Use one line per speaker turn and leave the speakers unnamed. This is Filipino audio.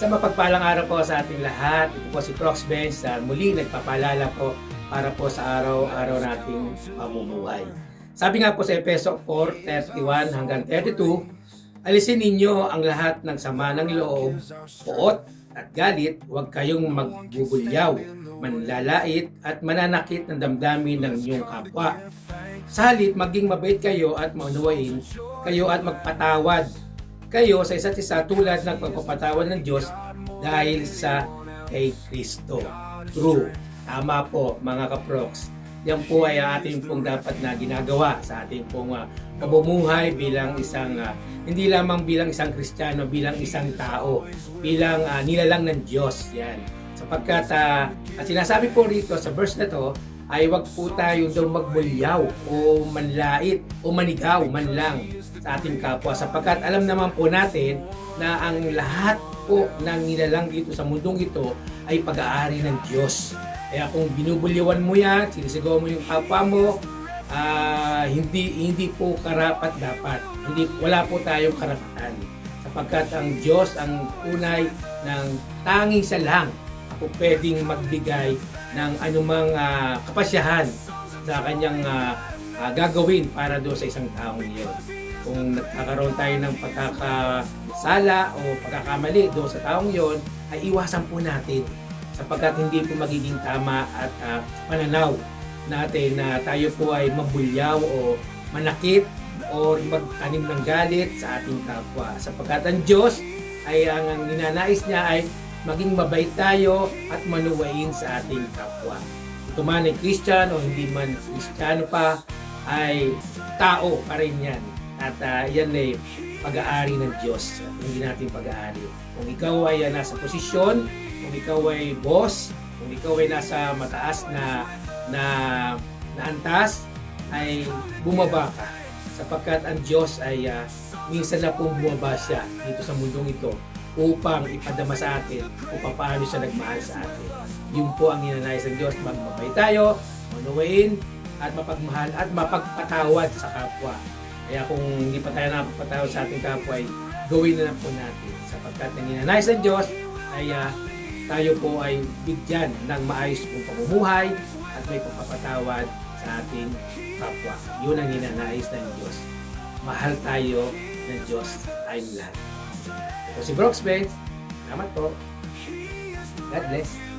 Sa mapagpalang araw po sa ating lahat, ito po si Prox Benz na muli nagpapaalala po para po sa araw-araw nating pamumuhay. Sabi nga po sa Efeso 4:31 hanggang 32, alisin ninyo ang lahat ng sama ng loob, poot at galit, huwag kayong magbubulyaw, manlalait at mananakit ng damdamin ng inyong kapwa. Sa halip, maging mabait kayo at maunawain kayo at magpatawad kayo sa isa't isa tulad ng pagpapatawad ng Diyos dahil sa kay Kristo. True. Tama po mga kaproks. Yan po ay ating pong dapat na ginagawa sa ating pong pamumuhay bilang isang, hindi lamang bilang isang Kristiyano, bilang isang tao, bilang nilalang ng Diyos. Yan. Sapagkat at sinasabi po rito sa verse na to, ay wag po tayo daw magbulyaw o manlait o manigaw man lang sa ating kapwa sapagkat alam naman po natin na ang lahat po ng nilalang dito sa mundong ito ay pag-aari ng Diyos. Kaya kung binubulyawan mo yan, sinisigaw mo yung kapwa mo, hindi po karapat dapat. Wala po tayong karapatan. Sapagkat ang Diyos ang tunay ng tanging siya lang ako pwedeng magbigay ng anumang kapasyahan sa kanyang gagawin para doon sa isang taong iyon. Kung nagkakaroon tayo ng pagkakasala o pagkakamali doon sa taong iyon, ay iwasan po natin sapagkat hindi po magiging tama at pananaw natin na tayo po ay mabulyaw o manakit o magtanim ng galit sa ating kapwa. Sapagkat ang Diyos ay ang ninanais niya ay maging mabait tayo at manuwain sa ating kapwa. Ito man ay Christian o hindi man Kristiyano pa, ay tao pa rin yan. At yan ay pag-aari ng Diyos. At hindi natin pag-aari. Kung ikaw ay nasa posisyon, kung ikaw ay boss, kung ikaw ay nasa mataas na antas, ay bumaba ka. Sapagkat ang Diyos ay minsan na pong bumaba siya dito sa mundong ito upang ipadama sa atin kung paano siya nagmahal sa atin. Yun po ang ninanais ng Diyos, magmabay tayo, manuwain, at mapagmahal at mapagpatawad sa kapwa. Kaya kung hindi pa tayo napagpatawad sa ating kapwa, ay gawin na lang po natin. Sapagkat ang ninanais ng Diyos ay tayo po ay bigyan ng maayos pong pamumuhay at may pagpapatawad sa ating kapwa. Yun ang ninanais ng Diyos. Mahal tayo ng Diyos tayong lahat. Ako si Prox Benz. Salamat po. God bless.